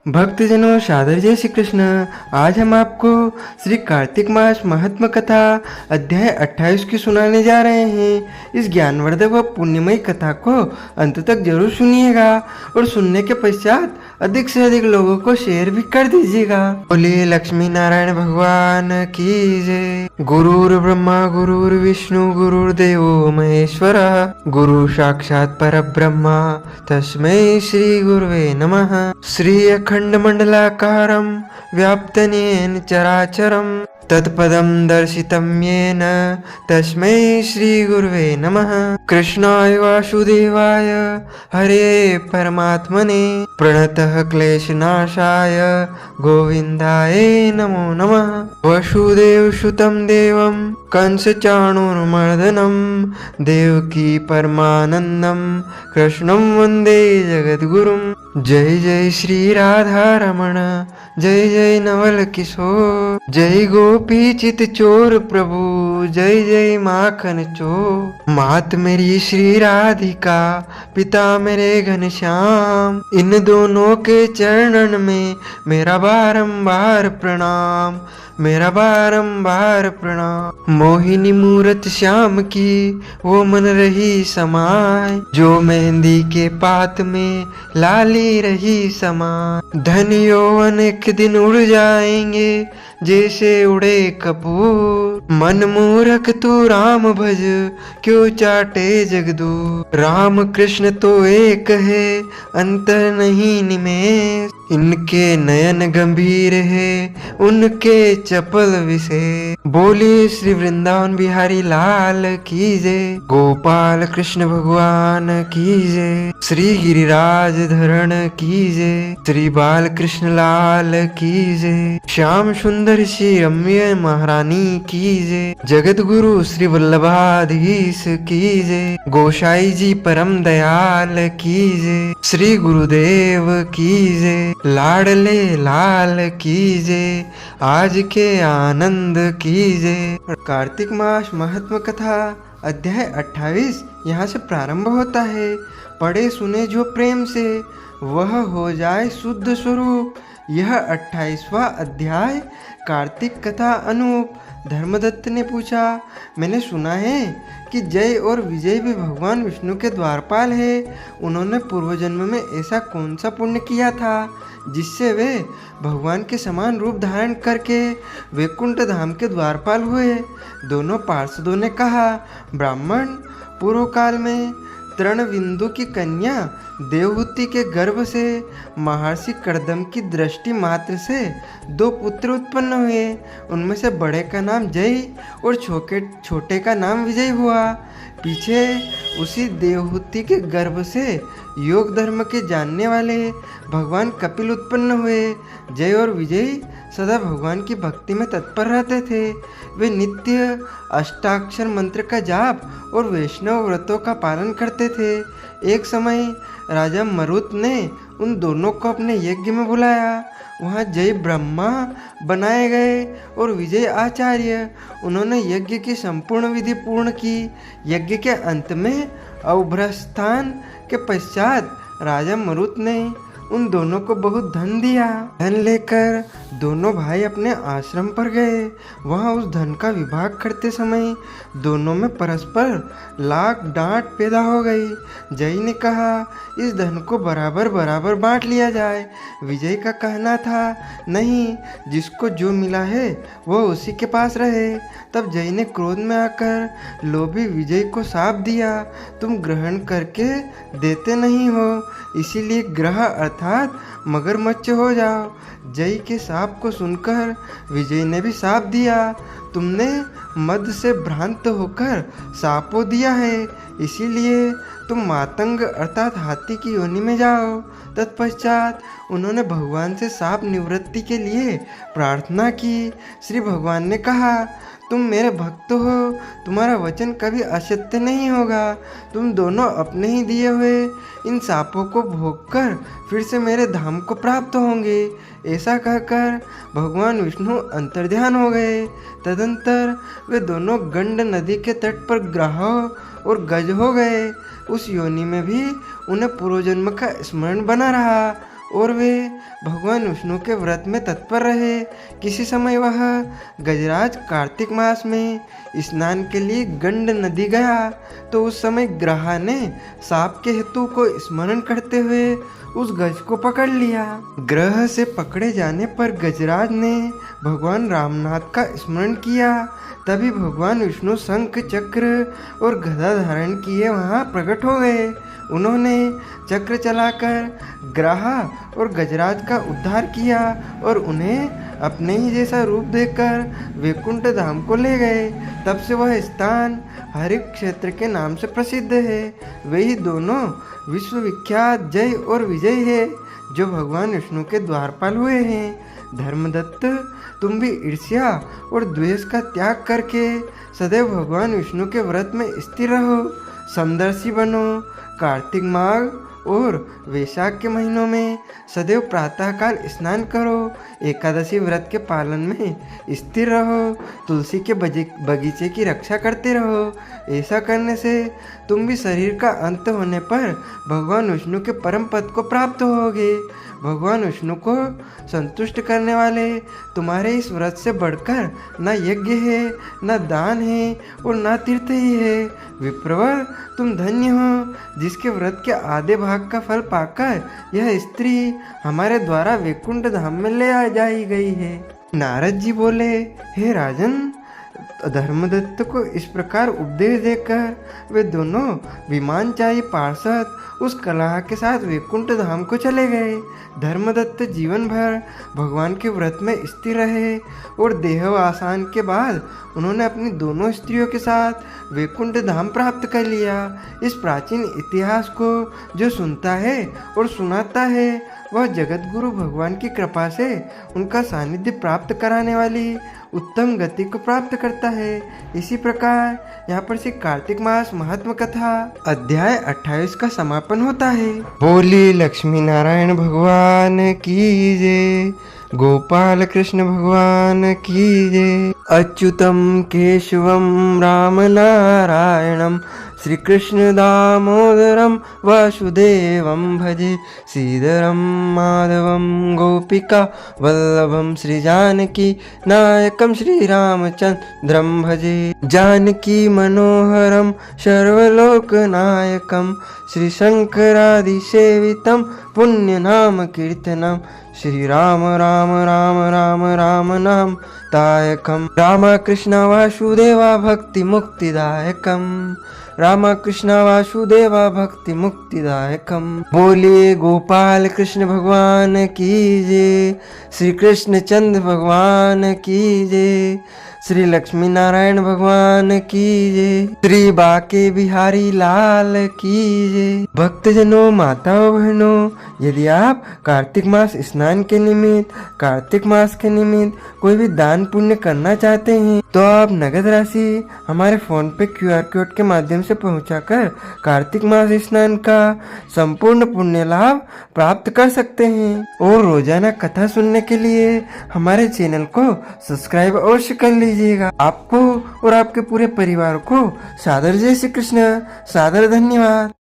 भक्तजनों सादर जय श्री कृष्ण। आज हम आपको श्री कार्तिक मास महात्म कथा अध्याय 28 की सुनाने जा रहे हैं। इस ज्ञानवर्धक व पुण्यमयी कथा को अंत तक जरूर सुनिएगा और सुनने के पश्चात अधिक से अधिक लोगों को शेयर भी कर दीजिएगा। बोलिए लक्ष्मी नारायण भगवान की जय। गुरुर् ब्रह्मा गुरुर्विष्णु गुरुर्देवो महेश्वर गुरु साक्षात् परब्रह्मा तस्मै श्री गुरुवे नमः। श्री अखंड मंडलाकारं व्याप्तं येन चराचरं तत्पदं दर्शितं येन तस्मै श्री गुरुवे नमः। कृष्णाय वासुदेवाय हरे परमात्मने प्रणतः क्लेशनाशाय गोविन्दाय नमो नमः। वसुदेवसुतं देवं कंसचाणूरमर्दनं देवकी परमानन्दं कृष्णं वन्दे जगद्गुरुं। जय जय श्री राधा रमण जय जय नवल किशोर जय गोपी चित चोर प्रभु जय जय माखन चोर। मात मेरी श्री राधिका पिता मेरे घनश्याम इन दोनों के चरणन में मेरा बारंबार प्रणाम मेरा बारंबार प्रणाम। मोहिनी मूरत श्याम की वो मन रही समाय जो मेहंदी के पात में लाली रही समाय। धन यौवन एक दिन उड़ जाएंगे जैसे उड़े कपूर। मन मूर्ख तू राम भज क्यों चाटे जगदूर। राम कृष्ण तो एक है अंतर नहीं निमेष इनके नयन गंभीर है उनके चपल विषय। बोलिए श्री वृंदावन बिहारी लाल की जय। गोपाल कृष्ण भगवान की जय। श्री गिरिराज धरण की जय। श्री बाल कृष्ण लाल की जय। श्याम सुंदर श्री रम्य महारानी की जय। जगत गुरु श्री वल्लभाधीश की जय। गोसाई जी परम दयाल की जय। श्री गुरुदेव की जय। लाडले लाल की जय। आज के आनंद की जय। कार्तिक मास महात्म कथा अध्याय 28 यहाँ से प्रारंभ होता है। पढ़े सुने जो प्रेम से वह हो जाए शुद्ध स्वरूप। यह 28वां अध्याय कार्तिक कथा अनूप। धर्मदत्त ने पूछा, मैंने सुना है कि जय और विजय भी भगवान विष्णु के द्वारपाल है। उन्होंने पूर्व जन्म में ऐसा कौन सा पुण्य किया था जिससे वे भगवान के समान रूप धारण करके वैकुंठ धाम के द्वारपाल हुए। दोनों पार्षदों ने कहा, ब्राह्मण पूर्व काल में तृणविंदु की कन्या देवहूति के गर्भ से महर्षि कर्दम की दृष्टि मात्र से 2 पुत्र उत्पन्न हुए। उनमें से बड़े का नाम जय और छोटे का नाम विजय हुआ। पीछे उसी देवहूति के गर्भ से योग धर्म के जानने वाले भगवान कपिल उत्पन्न हुए। जय और विजय सदा भगवान की भक्ति में तत्पर रहते थे। वे नित्य अष्टाक्षर मंत्र का जाप और वैष्णव व्रतों का पालन करते थे। एक समय राजा मरुत ने उन दोनों को अपने यज्ञ में बुलाया। वहाँ जय ब्रह्मा बनाए गए और विजय आचार्य। उन्होंने यज्ञ की संपूर्ण विधि पूर्ण की। यज्ञ के अंत में अवभ्रस्थान के पश्चात राजा मरुत ने उन दोनों को बहुत धन दिया। धन लेकर दोनों भाई अपने आश्रम पर गए। वहाँ उस धन का विभाग करते समय दोनों में परस्पर लाख डांट पैदा हो गई। जय ने कहा, इस धन को बराबर बराबर बांट लिया जाए। विजय का कहना था, नहीं, जिसको जो मिला है वो उसी के पास रहे। तब जय ने क्रोध में आकर लोभी विजय को शाप दिया, तुम ग्रहण करके देते नहीं हो, इसीलिए ग्रह अर्थात मगरमच्छ हो जाओ। जय के शाप को सुनकर विजय ने भी शाप दिया, तुमने मद से भ्रांत होकर शापो दिया है, इसीलिए तुम मातंग अर्थात हाथी की योनि में जाओ। तत्पश्चात उन्होंने भगवान से शाप निवृत्ति के लिए प्रार्थना की। श्री भगवान ने कहा, तुम मेरे भक्त हो, तुम्हारा वचन कभी असत्य नहीं होगा। तुम दोनों अपने ही दिए हुए इन शापों को भोगकर फिर से मेरे धाम को प्राप्त होंगे। ऐसा कहकर भगवान विष्णु अंतर्ध्यान हो गए। तदंतर वे दोनों गंड नदी के तट पर ग्राह और गज हो गए। उस योनि में भी उन्हें पूर्व जन्म का स्मरण बना रहा और वे भगवान विष्णु के व्रत में तत्पर रहे। किसी समय वह गजराज कार्तिक मास में स्नान के लिए गंड नदी गया, तो उस समय ग्रहा ने साप के हेतु को स्मरण करते हुए उस गज को पकड़ लिया। ग्रह से पकड़े जाने पर गजराज ने भगवान रामनाथ का स्मरण किया। तभी भगवान विष्णु शंख चक्र और गदा धारण किए वहां प्रकट हो गए। उन्होंने चक्र चलाकर ग्रहा और गजराज का उद्धार किया और उन्हें अपने ही जैसा रूप देकर वैकुंठ धाम को ले गए। तब से वह स्थान हरि क्षेत्र के नाम से प्रसिद्ध है। वे ही दोनों विश्वविख्यात जय और विजय है, जो भगवान विष्णु के द्वारपाल हुए हैं। धर्मदत्त, तुम भी ईर्ष्या और द्वेष का त्याग करके सदैव भगवान विष्णु के व्रत में स्थिर रहो, समदर्शी बनो। कार्तिक माघ और वैशाख के महीनों में सदैव प्रातःकाल स्नान करो। एकादशी व्रत के पालन में स्थिर रहो। तुलसी के बगीचे की रक्षा करते रहो। ऐसा करने से तुम भी शरीर का अंत होने पर भगवान विष्णु के परम पद को प्राप्त होगे। भगवान विष्णु को संतुष्ट करने वाले तुम्हारे इस व्रत से बढ़कर न यज्ञ है, न दान है और न तीर्थ ही है। विप्रवर, तुम धन्य हो जिसके व्रत के आधे भाग का फल पाकर यह स्त्री हमारे द्वारा वैकुंठ धाम में ले आ जाई गई है। नारद जी बोले, हे राजन, धर्मदत्त को इस प्रकार उपदेश देकर वे दोनों विमानचाही पार्षद उस कलह के साथ वैकुंठ धाम को चले गए। धर्मदत्त जीवन भर भगवान के व्रत में स्थिर रहे और देहावसान के बाद उन्होंने अपनी दोनों स्त्रियों के साथ वैकुंठ धाम प्राप्त कर लिया। इस प्राचीन इतिहास को जो सुनता है और सुनाता है, वह जगत गुरु भगवान की कृपा से उनका सानिध्य प्राप्त कराने वाली उत्तम गति को प्राप्त करता है। इसी प्रकार यहाँ पर से कार्तिक मास महात्म कथा अध्याय 28 का समापन होता है। बोली लक्ष्मी नारायण भगवान की जय, गोपाल कृष्ण भगवान की जय। अच्युतम केशवम राम नारायणम श्री कृष्ण दामोदरम वासुदेवम भजे। श्रीधरम माधवम गोपिका वल्लभम श्री जानकी नायकम श्री रामचंद्रम भजे। जानकी मनोहरम सर्वलोक नायकम श्री शंकरादि सेवितम पुण्य नाम कीर्तनम। श्री राम राम राम राम राम नाम दायकम। राम कृष्ण वासुदेवा भक्ति मुक्तिदायकम। राम कृष्ण वासुदेवा भक्ति मुक्तिदायकम। बोलिए गोपाल कृष्ण भगवान की जय, श्री कृष्ण चंद्र भगवान की जय, श्री लक्ष्मी नारायण भगवान की जय, श्री बाके बिहारी लाल की जय। भक्तजनों, माताओं, बहनों, यदि आप कार्तिक मास स्नान के निमित्त, कार्तिक मास के निमित्त कोई भी दान पुण्य करना चाहते हैं, तो आप नगद राशि हमारे फोन पे QR कोड के माध्यम से पहुंचाकर कार्तिक मास स्नान का संपूर्ण पुण्य लाभ प्राप्त कर सकते हैं। और रोजाना कथा सुनने के लिए हमारे चैनल को सब्सक्राइब अवश्य कर लीजिएगा। आपको और आपके पूरे परिवार को सादर जय श्री कृष्ण, सादर धन्यवाद।